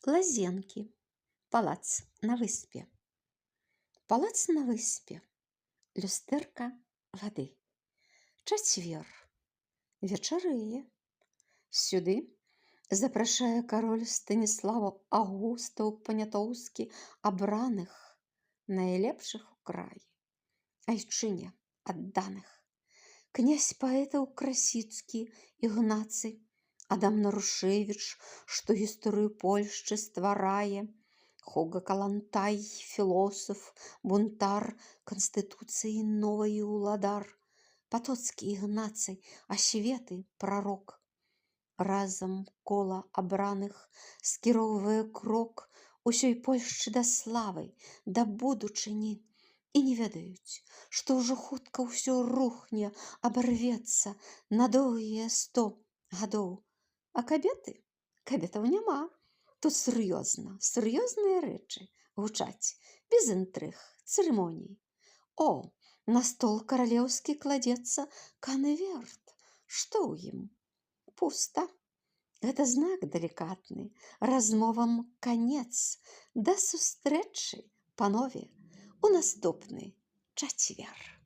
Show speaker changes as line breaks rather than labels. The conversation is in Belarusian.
Лазенкі. Палац на выспе. Палац на выспе. Люстэрка вады. Чацвер. Вечарые. Сюды запрашае кароль Станіслаў Аўгустаў Панятоўскі абраных, найлепшых у краі, айчыне адданых. Князь паэтаў Красіцкі Ігнацый, Адам Нарушевіч, што гісторыю Польшчы стварае, Хога Калантай, філосаф, бунтар, канстытуцыі новай уладар, Патоцкі Ігнацый, асветы прарок. Разам кола абраных скіроўвае крок усёй Польшчы да славы, да будучыні, і не ведаюць, што ўжо хутка ўсё рухне, абарвецца на доўгія 100 гадоў. А кабетаў няма. Тут сур'ёзныя рэчы гучаць, без інтрыг, цырымоній. О, на стол каралеўскі кладзецца канверт. Што ў ім? Пуста. Гэта знак далікатны, размовам канец. Да сустрэчы, панове, у наступны чацвер.